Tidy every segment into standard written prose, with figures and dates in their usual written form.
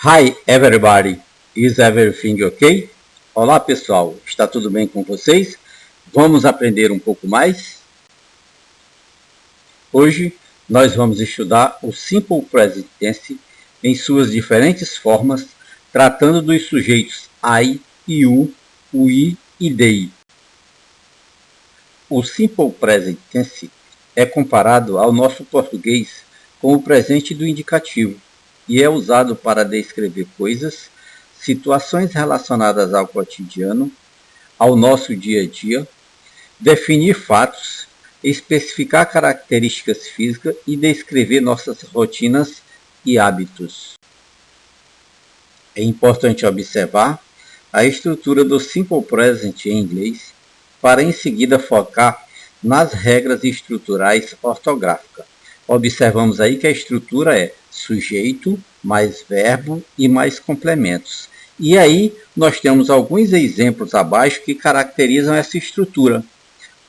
Hi everybody, is everything okay? Olá pessoal, está tudo bem com vocês? Vamos aprender um pouco mais? Hoje nós vamos estudar o Simple Present Tense em suas diferentes formas, tratando dos sujeitos I, you, we e they. O Simple Present Tense é comparado ao nosso português com o presente do indicativo e é usado para descrever coisas, situações relacionadas ao cotidiano, ao nosso dia a dia, definir fatos, especificar características físicas e descrever nossas rotinas e hábitos. É importante observar a estrutura do Simple Present em inglês para em seguida focar nas regras estruturais ortográficas. Observamos aí que a estrutura é sujeito, mais verbo e mais complementos. E aí nós temos alguns exemplos abaixo que caracterizam essa estrutura,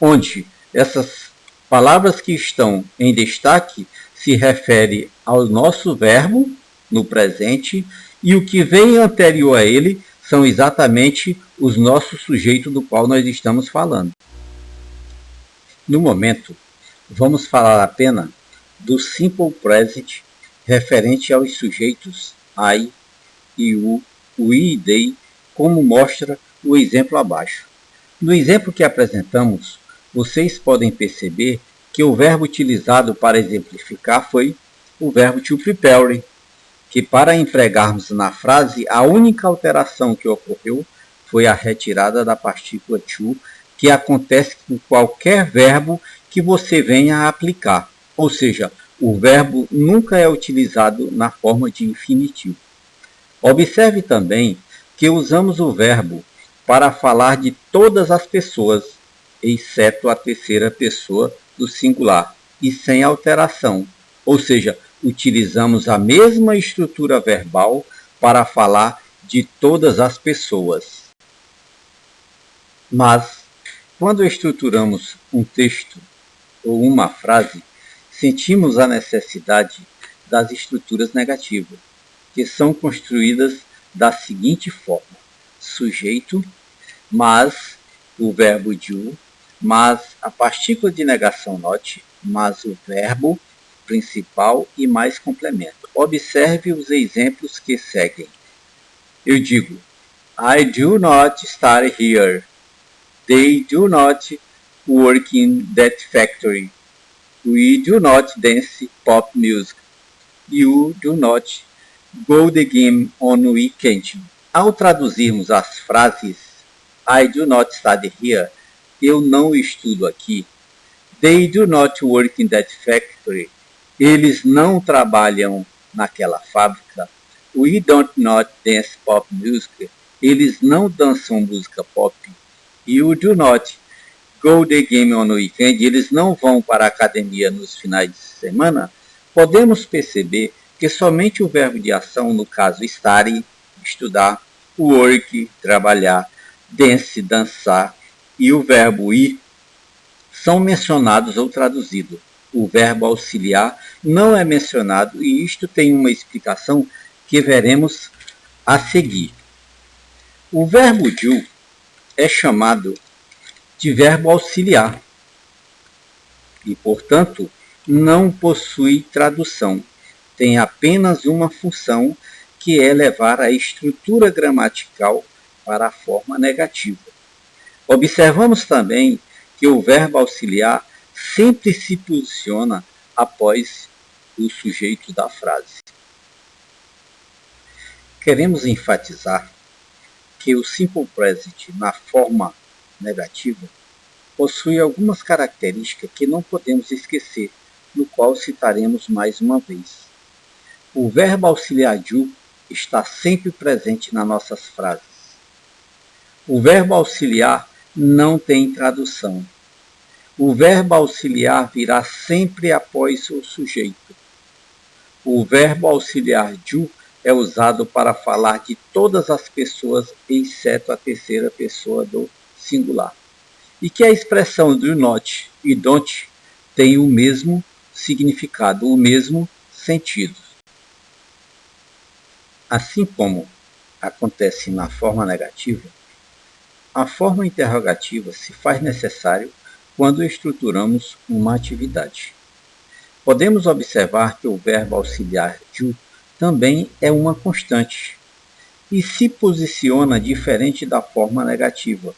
onde essas palavras que estão em destaque se referem ao nosso verbo no presente e o que vem anterior a ele são exatamente os nossos sujeitos do qual nós estamos falando. No momento, vamos falar apenas do Simple Present referente aos sujeitos I, you, we e they, como mostra o exemplo abaixo. No exemplo que apresentamos, vocês podem perceber que o verbo utilizado para exemplificar foi o verbo to prepare, que para empregarmos na frase, a única alteração que ocorreu foi a retirada da partícula to, que acontece com qualquer verbo que você venha a aplicar. Ou seja, o verbo nunca é utilizado na forma de infinitivo. Observe também que usamos o verbo para falar de todas as pessoas, exceto a terceira pessoa do singular, e sem alteração. Ou seja, utilizamos a mesma estrutura verbal para falar de todas as pessoas. Mas, quando estruturamos um texto ou uma frase, sentimos a necessidade das estruturas negativas, que são construídas da seguinte forma: sujeito, mas o verbo do, mas a partícula de negação not, mas o verbo principal e mais complemento. Observe os exemplos que seguem. Eu digo: I do not study here. They do not work in that factory. We do not dance pop music. You do not go the game on weekend. Ao traduzirmos as frases I do not study here, eu não estudo aqui. They do not work in that factory. Eles não trabalham naquela fábrica. We don't not dance pop music. Eles não dançam música pop. You do not go the game on weekend. Eles não vão para a academia nos finais de semana. Podemos perceber que somente o verbo de ação, no caso study, estudar, work, trabalhar, dance, dançar, e o verbo ir são mencionados ou traduzidos. O verbo auxiliar não é mencionado e isto tem uma explicação que veremos a seguir. O verbo do é chamado de verbo auxiliar e, portanto, não possui tradução. Tem apenas uma função, que é levar a estrutura gramatical para a forma negativa. Observamos também que o verbo auxiliar sempre se posiciona após o sujeito da frase. Queremos enfatizar que o Simple Present na forma negativa possui algumas características que não podemos esquecer, no qual citaremos mais uma vez. O verbo auxiliar do está sempre presente nas nossas frases. O verbo auxiliar não tem tradução. O verbo auxiliar virá sempre após o sujeito. O verbo auxiliar do é usado para falar de todas as pessoas, exceto a terceira pessoa do singular. E que a expressão do not e don't tem o mesmo significado, o mesmo sentido. Assim como acontece na forma negativa, a forma interrogativa se faz necessário quando estruturamos uma atividade. Podemos observar que o verbo auxiliar ju também é uma constante e se posiciona diferente da forma negativa,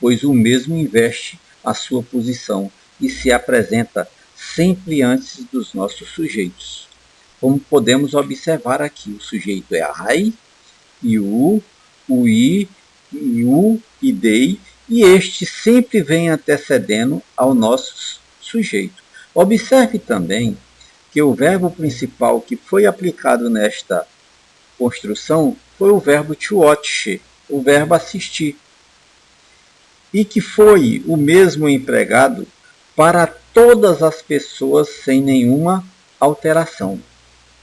pois o mesmo investe a sua posição e se apresenta sempre antes dos nossos sujeitos. Como podemos observar aqui, o sujeito é I, you, o I, you e they, e este sempre vem antecedendo ao nosso sujeito. Observe também que o verbo principal que foi aplicado nesta construção foi o verbo to watch, o verbo assistir, e que foi o mesmo empregado para todas as pessoas sem nenhuma alteração.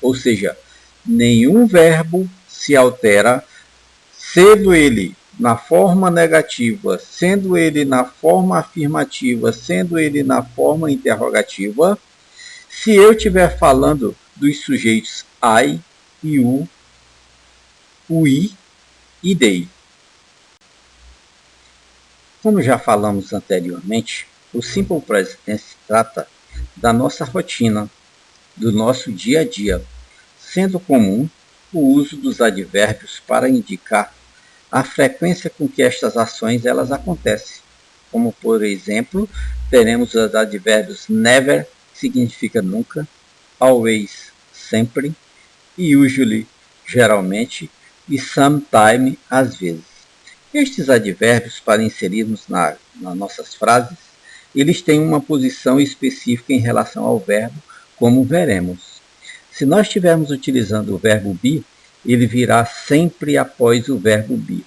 Ou seja, nenhum verbo se altera, sendo ele na forma negativa, sendo ele na forma afirmativa, sendo ele na forma interrogativa, se eu estiver falando dos sujeitos I, you, o I e they. Como já falamos anteriormente, o Simple Present Tense trata da nossa rotina, do nosso dia a dia, sendo comum o uso dos advérbios para indicar a frequência com que estas ações elas acontecem. Como, por exemplo, teremos os advérbios never, que significa nunca, always, sempre, e usually, geralmente, e sometime, às vezes. Estes advérbios, para inserirmos nas nossas frases, eles têm uma posição específica em relação ao verbo, como veremos. Se nós estivermos utilizando o verbo be, ele virá sempre após o verbo be.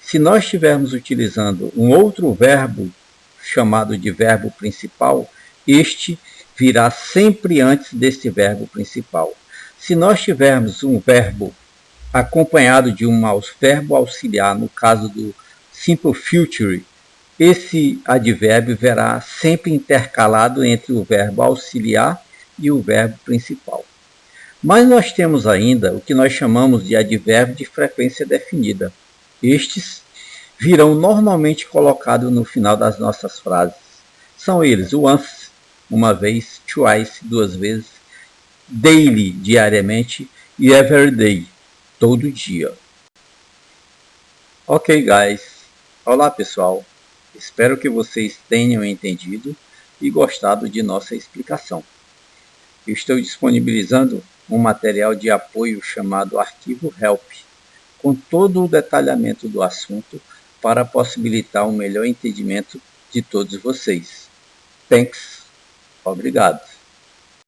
Se nós estivermos utilizando um outro verbo, chamado de verbo principal, este virá sempre antes deste verbo principal. Se nós tivermos um verbo acompanhado de um verbo auxiliar, no caso do Simple Future, esse advérbio verá sempre intercalado entre o verbo auxiliar e o verbo principal. Mas nós temos ainda o que nós chamamos de advérbio de frequência definida. Estes virão normalmente colocados no final das nossas frases. São eles once, uma vez, twice, duas vezes, daily, diariamente, e every day, todo dia. Ok, guys. Olá, pessoal. Espero que vocês tenham entendido e gostado de nossa explicação. Eu estou disponibilizando um material de apoio chamado Arquivo Help, com todo o detalhamento do assunto para possibilitar um melhor entendimento de todos vocês. Thanks. Obrigado.